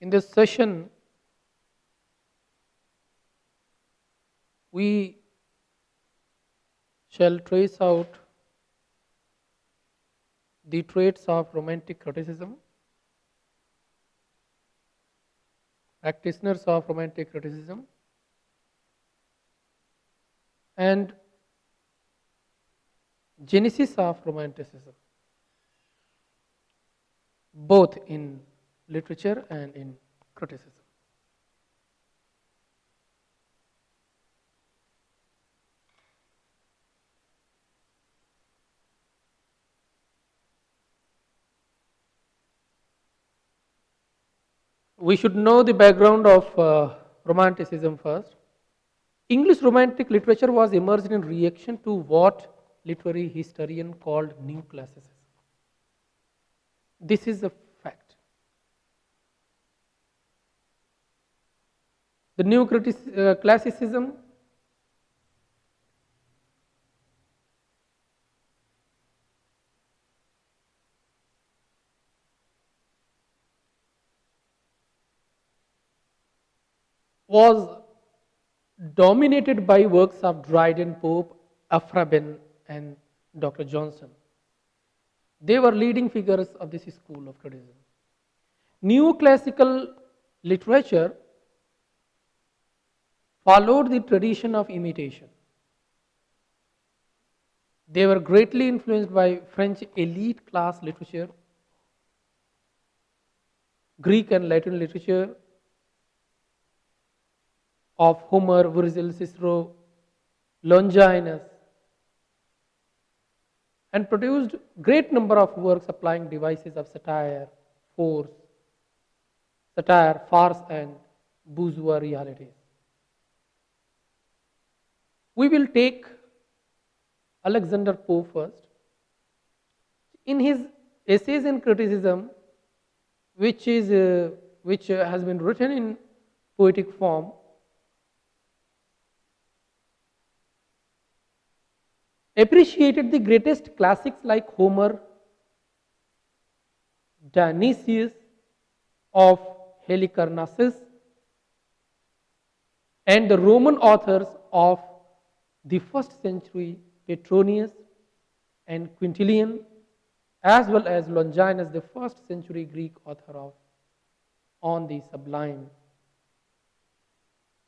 In this session, we shall trace out the traits of romantic criticism, practitioners of romantic criticism, and genesis of romanticism, both in literature and in criticism. We should know the background of romanticism first. English romantic literature was emerged in reaction to what literary historian called new classicism. This is a fact. The new classicism was dominated by works of Dryden, Pope, Afraben, and Dr. Johnson. They were leading figures of this school of criticism. Neoclassical literature followed the tradition of imitation. They were greatly influenced by French elite class literature, Greek and Latin literature of Homer, Virgil, Cicero, Longinus, and produced great number of works applying devices of satire, farce, and bourgeois realities. We will take Alexander Pope first. In his essays in criticism, which has been written in poetic form, appreciated the greatest classics like Homer, Dionysius of Halicarnassus, and the Roman authors of the first century, Petronius and Quintilian, as well as Longinus, the first century Greek author of On the Sublime,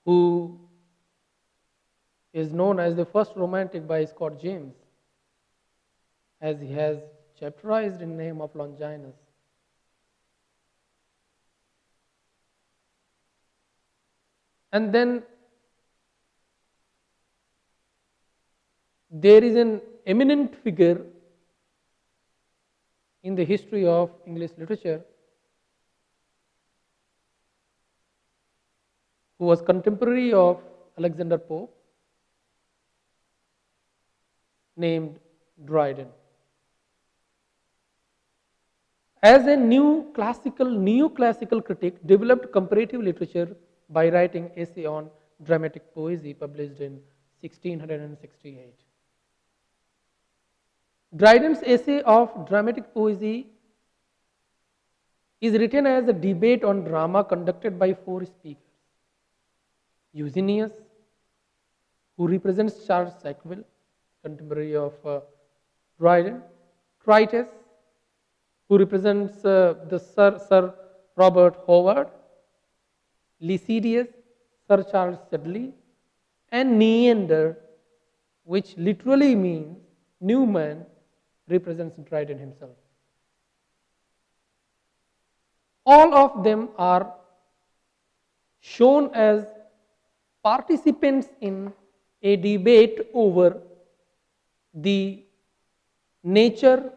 who is known as the first romantic by Scott James, as he has chapterized in name of Longinus. And then there is an eminent figure in the history of English literature who was contemporary of Alexander Pope, named Dryden. As a neoclassical critic, developed comparative literature by writing essay on dramatic poesy published in 1668. Dryden's essay of dramatic poesy is written as a debate on drama conducted by four speakers. Eugenius, who represents Charles Sackville, contemporary of Dryden; Crites, who represents the Sir Robert Howard; Lycidius, Sir Charles Sedley; and Neander, which literally means new man, represents Dryden himself. All of them are shown as participants in a debate over the nature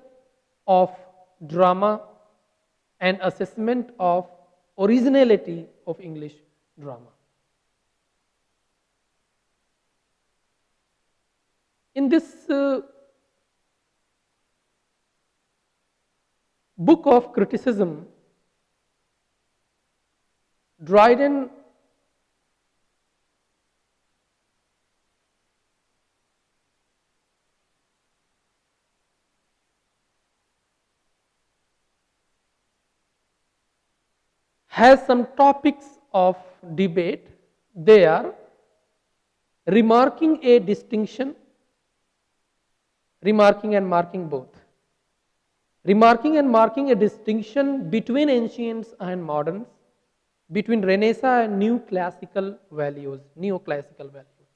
of drama and assessment of originality of English drama. In this book of criticism, Dryden has some topics of debate. They are remarking a distinction, remarking and marking both. Remarking and marking a distinction between ancients and moderns, between Renaissance and new classical values, neoclassical values.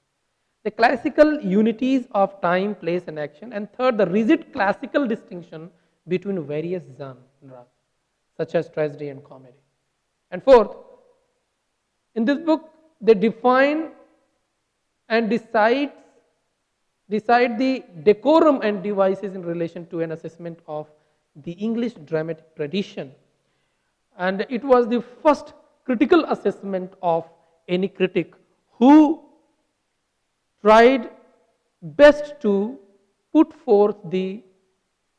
The classical unities of time, place, and action, and third, the rigid classical distinction between various genres, such as tragedy and comedy. And fourth, in this book, they define and decide the decorum and devices in relation to an assessment of the English dramatic tradition. And it was the first critical assessment of any critic who tried best to put forth the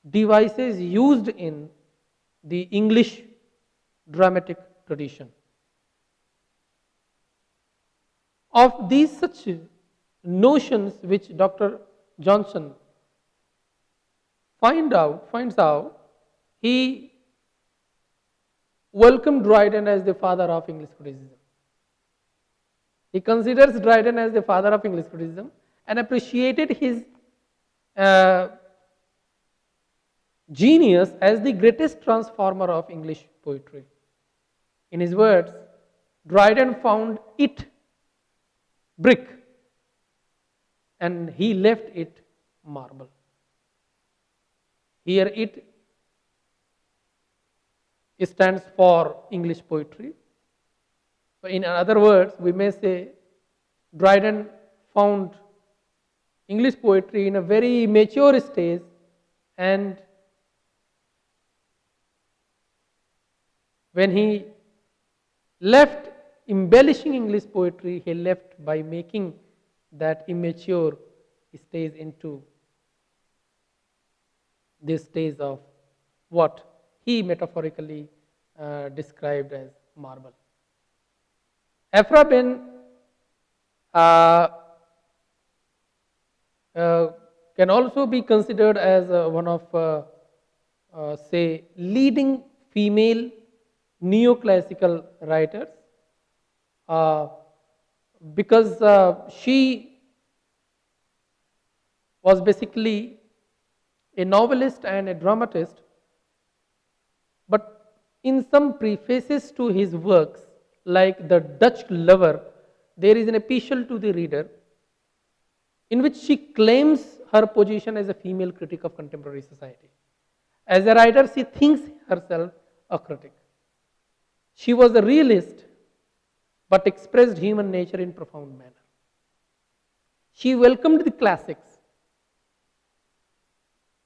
devices used in the English dramatic tradition. Of these such notions which Dr. Johnson finds out, he welcomed Dryden as the father of English criticism. He considers Dryden as the father of English criticism and appreciated his genius as the greatest transformer of English poetry. In his words, Dryden found it brick and he left it marble. Here it stands for English poetry. So in other words, we may say Dryden found English poetry in a very mature stage, and when he left embellishing English poetry, he left by making that immature stage into this stage of what he metaphorically described as marble. Ephra Behn can also be considered as one of, say, leading female neoclassical writers, because she was basically a novelist and a dramatist, but in some prefaces to his works, like The Dutch Lover, there is an epistle to the reader in which she claims her position as a female critic of contemporary society. As a writer, she thinks herself a critic. She was a realist, but expressed human nature in profound manner. She welcomed the classics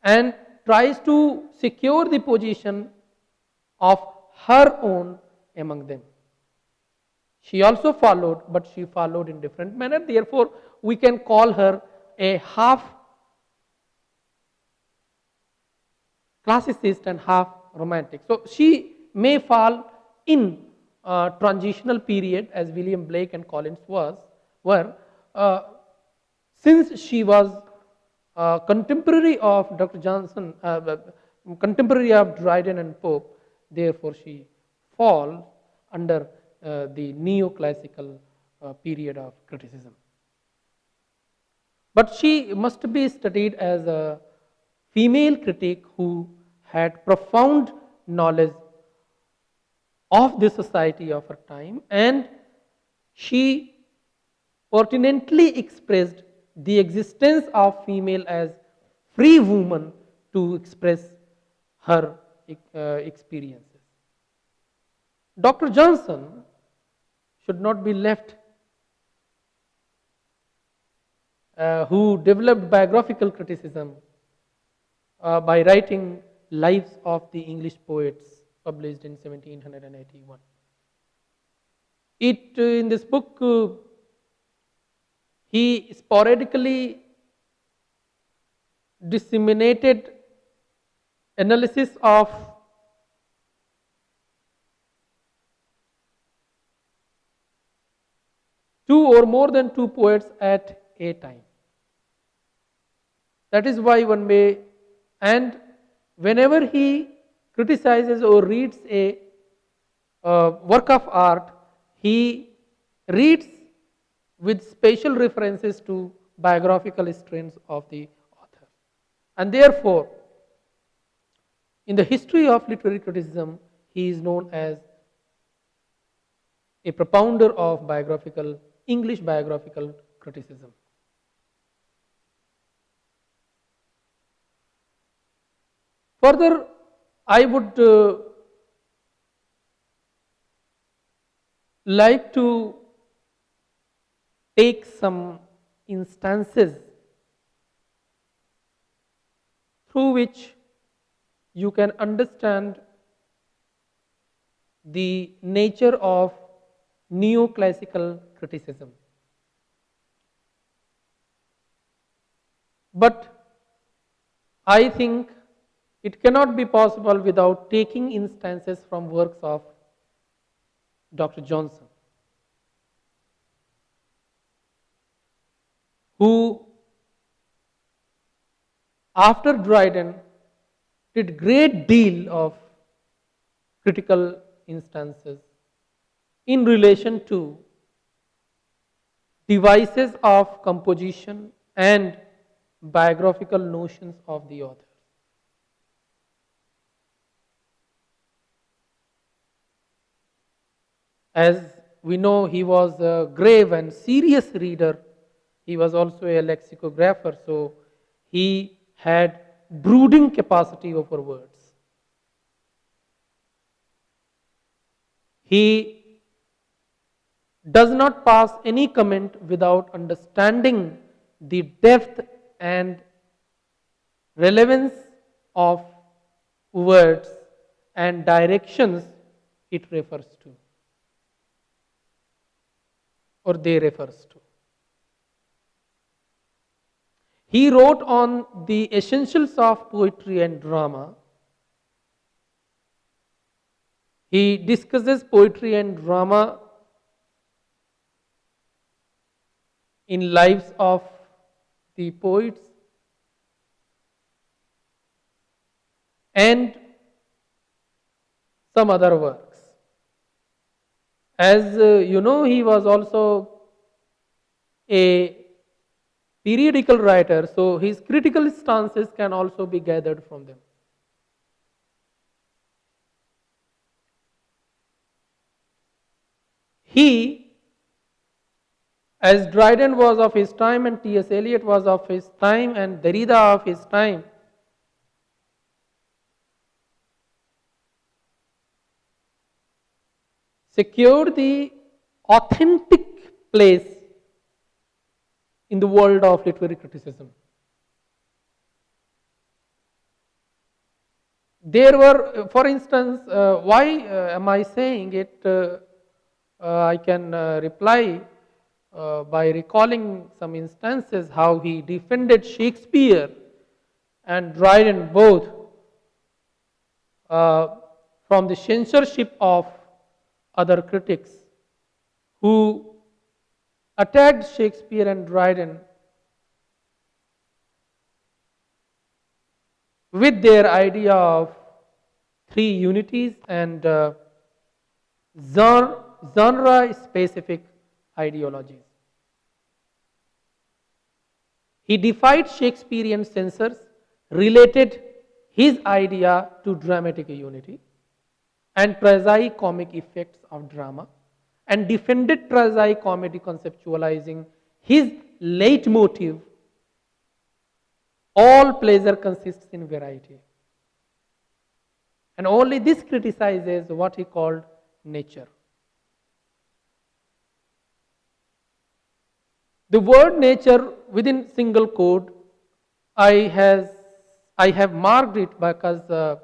and tries to secure the position of her own among them. She also followed, but she followed in different manner. Therefore, we can call her a half classicist and half romantic. So she may fall in transitional period, as William Blake and Collins were, since she was contemporary of Dr. Johnson, contemporary of Dryden and Pope. Therefore, she falls under the neoclassical period of criticism. But she must be studied as a female critic who had profound knowledge of the society of her time, and she pertinently expressed the existence of female as free woman to express her experiences. Dr. Johnson should not be left, who developed biographical criticism by writing Lives of the English Poets, published in 1781. In this book, he sporadically disseminated analysis of two or more than two poets at a time. That is why one may, and whenever he criticizes or reads a work of art, he reads with special references to biographical strains of the author. And therefore, in the history of literary criticism, he is known as a propounder of biographical, English biographical criticism. Further, I would like to take some instances through which you can understand the nature of neoclassical criticism. But I think it cannot be possible without taking instances from works of Dr. Johnson, who after Dryden did great deal of critical instances in relation to devices of composition and biographical notions of the author. As we know, he was a grave and serious reader. He was also a lexicographer, so he had brooding capacity over words. He does not pass any comment without understanding the depth and relevance of words and directions it refers to, or they refers to. He wrote on the essentials of poetry and drama. He discusses poetry and drama in lives of the poets and some other works. As you know, he was also a periodical writer, so his critical stances can also be gathered from them. He, as Dryden was of his time and T.S. Eliot was of his time and Derrida of his time, secured the authentic place in the world of literary criticism. There were, for instance, why am I saying it? I can reply by recalling some instances how he defended Shakespeare and Dryden both from the censorship of other critics who attacked Shakespeare and Dryden with their idea of three unities and genre-specific ideologies. He defied Shakespearean censors, related his idea to dramatic unity and quasi-comic effects of drama, and defended quasi-comedy, conceptualizing his leitmotif, all pleasure consists in variety. And only this criticizes what he called nature. The word nature within single quote, I have marked it because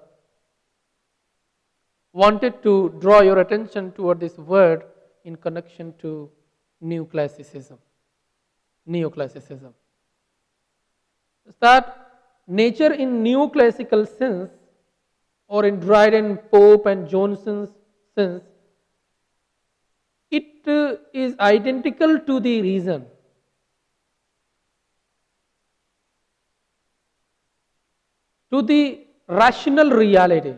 wanted to draw your attention toward this word in connection to neoclassicism. Neoclassicism. That nature in neoclassical sense, or in Dryden, Pope and Johnson's sense, it is identical to the reason. To the rational reality.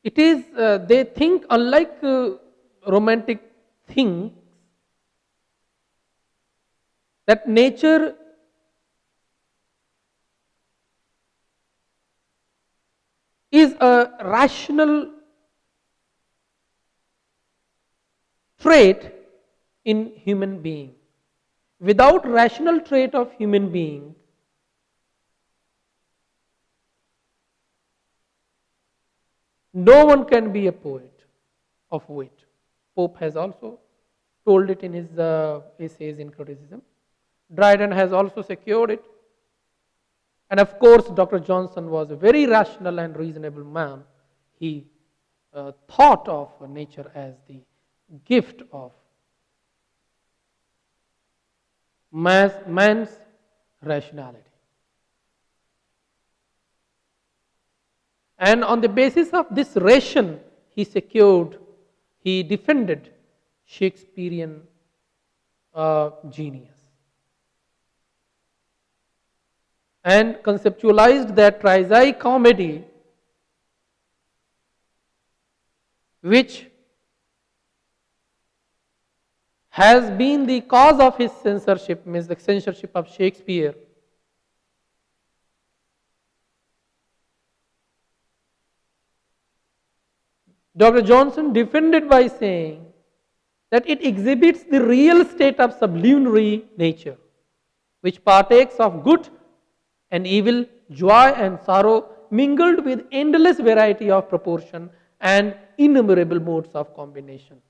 It is, they think unlike romantic things, that nature is a rational trait in human being. Without rational trait of human being, no one can be a poet of wit. Pope has also told it in his essays in criticism. Dryden has also secured it. And of course, Dr. Johnson was a very rational and reasonable man. He thought of nature as the gift of man's rationality. And on the basis of this ration, he defended Shakespearean genius and conceptualized that tragicomedy, which has been the cause of his censorship, means the censorship of Shakespeare. Dr. Johnson defended by saying that it exhibits the real state of sublunary nature, which partakes of good and evil, joy and sorrow, mingled with endless variety of proportion and innumerable modes of combination.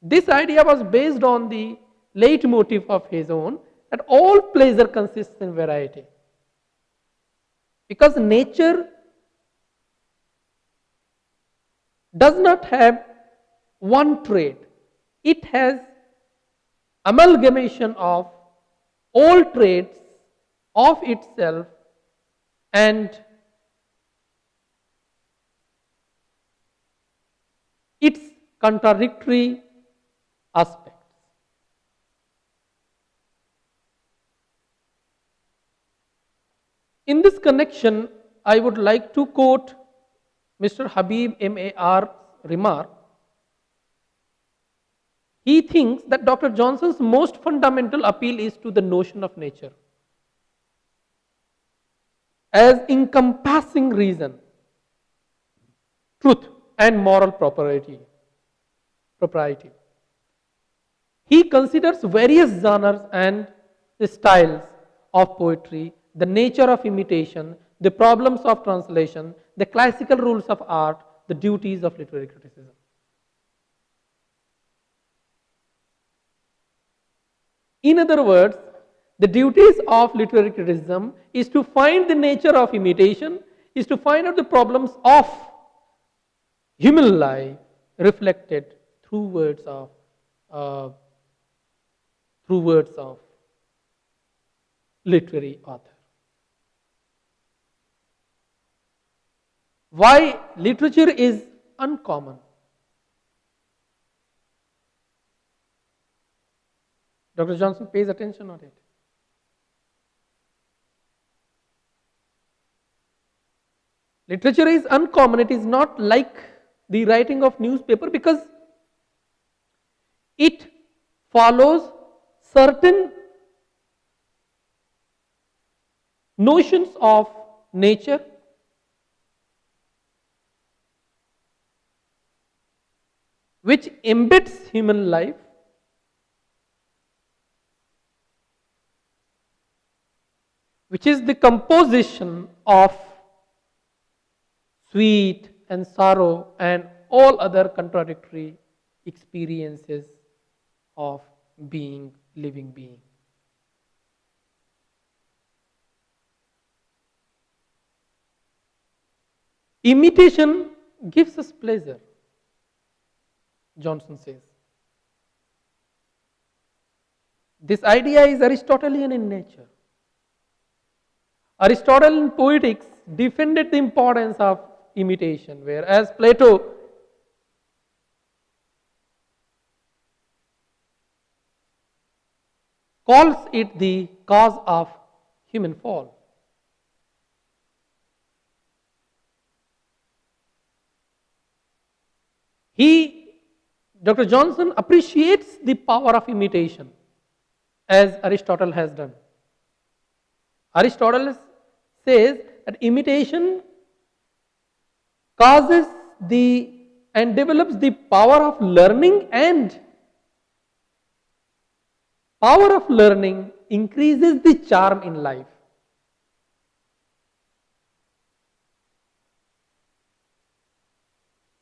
This idea was based on the leitmotif of his own, that all pleasure consists in variety. Because nature does not have one trait. It has amalgamation of all traits of itself and its contradictory aspects. In this connection, I would like to quote Mr. Habib Mar's remark. He thinks that Dr. Johnson's most fundamental appeal is to the notion of nature as encompassing reason, truth, and moral propriety. He considers various genres and styles of poetry, the nature of imitation, the problems of translation, the classical rules of art, the duties of literary criticism. In other words, the duties of literary criticism is to find the nature of imitation, is to find out the problems of human life reflected through words of literary author. Why literature is uncommon? Dr. Johnson pays attention on it. Literature is uncommon. It is not like the writing of newspaper because it follows certain notions of nature, which embeds human life, which is the composition of sweet and sorrow and all other contradictory experiences of being, living being. Imitation gives us pleasure, Johnson says. This idea is Aristotelian in nature. Aristotle in Poetics defended the importance of imitation, whereas Plato calls it the cause of human fall. Dr. Johnson appreciates the power of imitation as Aristotle has done. Aristotle says that imitation causes and develops the power of learning, and power of learning increases the charm in life.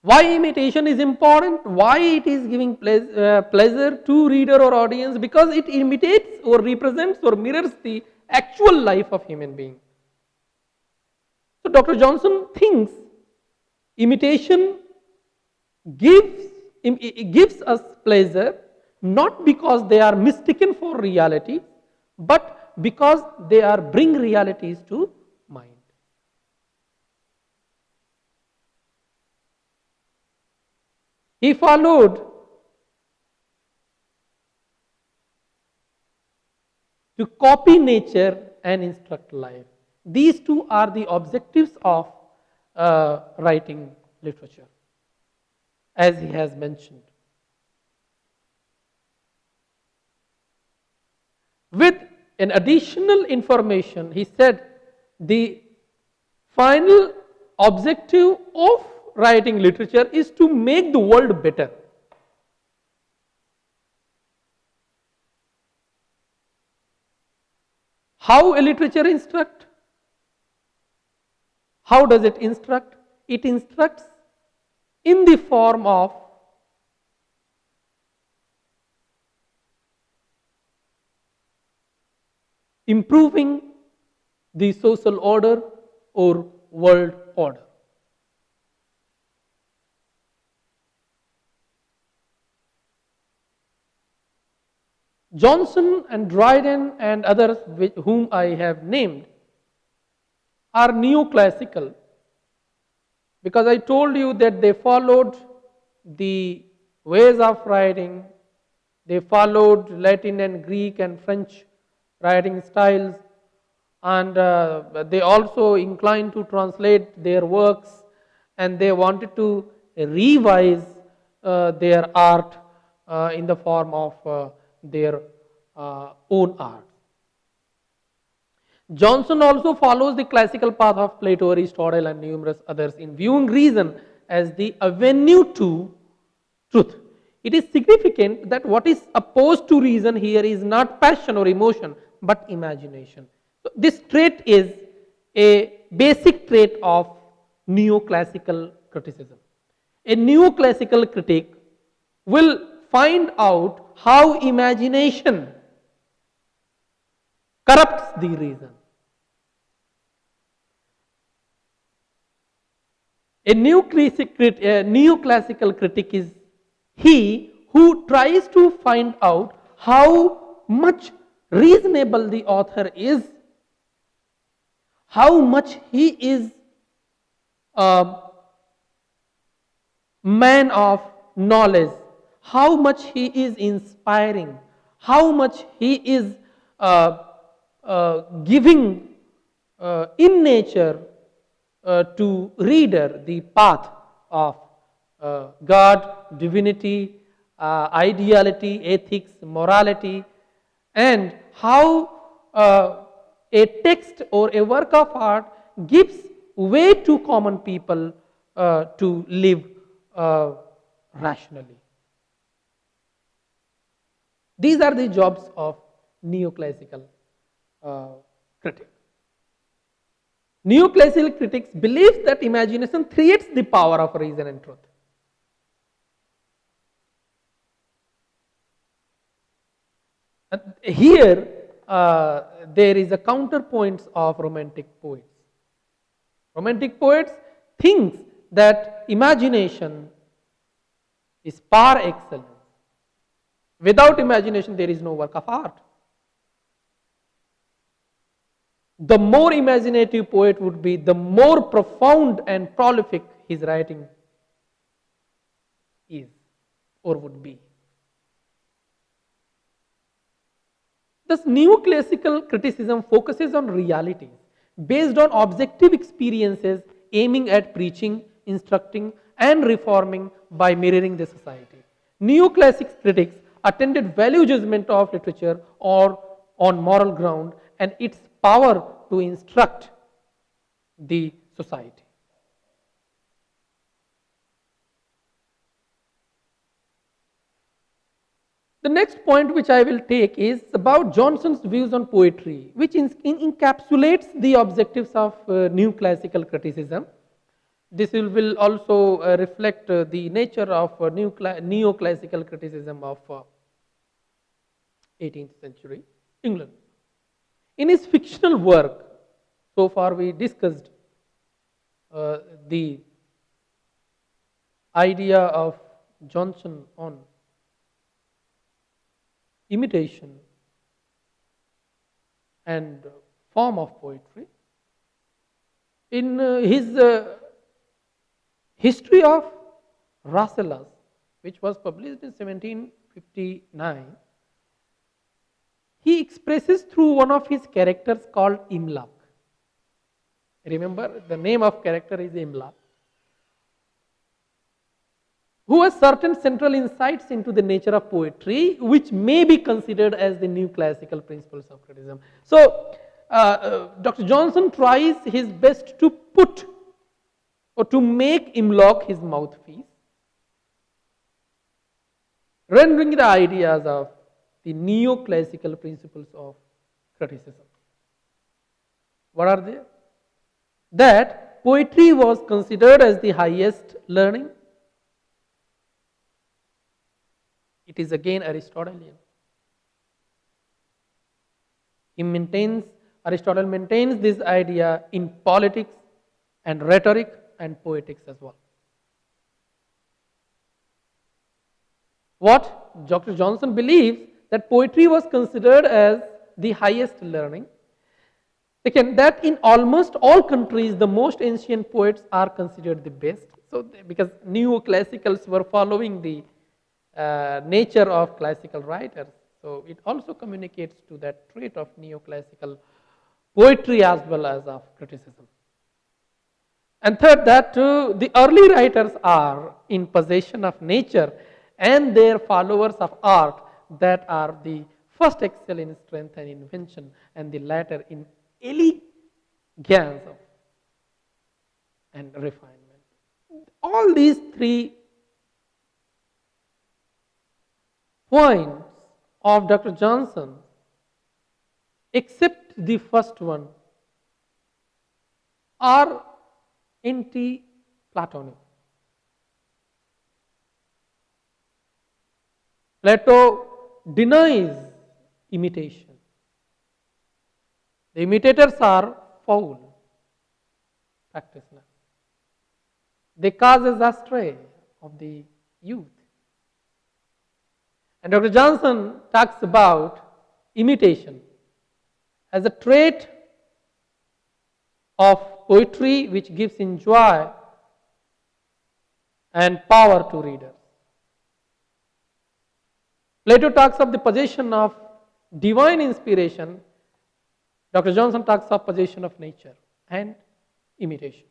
Why imitation is important? Why it is giving pleasure to reader or audience? Because it imitates or represents or mirrors the actual life of human being. So Dr. Johnson thinks imitation gives us pleasure not because they are mistaken for reality, but because they bring realities to mind. He followed to copy nature and instruct life. These two are the objectives of writing literature, as he has mentioned. With an additional information, he said the final objective of writing literature is to make the world better. How a literature instruct? How does it instruct? It instructs in the form of improving the social order or world order. Johnson and Dryden and others whom I have named are neoclassical, because I told you that they followed the ways of writing, they followed Latin and Greek and French writing styles, and they also inclined to translate their works, and they wanted to revise their art in the form of their own art. Johnson also follows the classical path of Plato, Aristotle and numerous others in viewing reason as the avenue to truth. It is significant that what is opposed to reason here is not passion or emotion but imagination. So this trait is a basic trait of neoclassical criticism. A neoclassical critic will find out how imagination corrupts the reason. A neoclassical critic is he who tries to find out how much reasonable the author is, how much he is a man of knowledge, how much he is inspiring, how much he is giving in nature to reader the path of God, divinity, ideality, ethics, morality, and how a text or a work of art gives way to common people to live rationally. These are the jobs of neoclassical critic. Neoclassical critics believe that imagination creates the power of reason and truth. And here there is a counterpoint of romantic poets. Romantic poets think that imagination is par excellence. Without imagination there is no work of art. The more imaginative poet would be, the more profound and prolific his writing is or would be. Thus, neoclassical criticism focuses on realities based on objective experiences, aiming at preaching, instructing, and reforming by mirroring the society. Neoclassics critics attended value judgment of literature or on moral ground and its power to instruct the society. The next point which I will take is about Johnson's views on poetry, which encapsulates the objectives of neoclassical criticism. This will also reflect the nature of neoclassical criticism of 18th century England. In his fictional work, so far we discussed the idea of Johnson on imitation and form of poetry. In his History of Rasselas, which was published in 1759, he expresses through one of his characters called Imlak. Remember, the name of character is Imlak, who has certain central insights into the nature of poetry, which may be considered as the neoclassical principles of criticism. So, Dr. Johnson tries his best to put or to make Imlak his mouthpiece, rendering the ideas of the neoclassical principles of criticism. What are they? That poetry was considered as the highest learning. It is again Aristotelian. Aristotle maintains this idea in politics and rhetoric and poetics as well. What Dr. Johnson believes that poetry was considered as the highest learning. Second, that in almost all countries the most ancient poets are considered the best. So, because neoclassicals were following the nature of classical writers, so it also communicates to that trait of neoclassical poetry as well as of criticism. And third, that the early writers are in possession of nature and their followers of art that are the first excel in strength and invention and the latter in elegance and refinement. All these three points of Dr. Johnson, except the first one, are anti-Platonic. Plato denies imitation. The imitators are foul practitioners. They cause us astray of the youth. And Dr. Johnson talks about imitation as a trait of poetry which gives in joy and power to readers. Plato talks of the possession of divine inspiration. Dr. Johnson talks of possession of nature and imitation.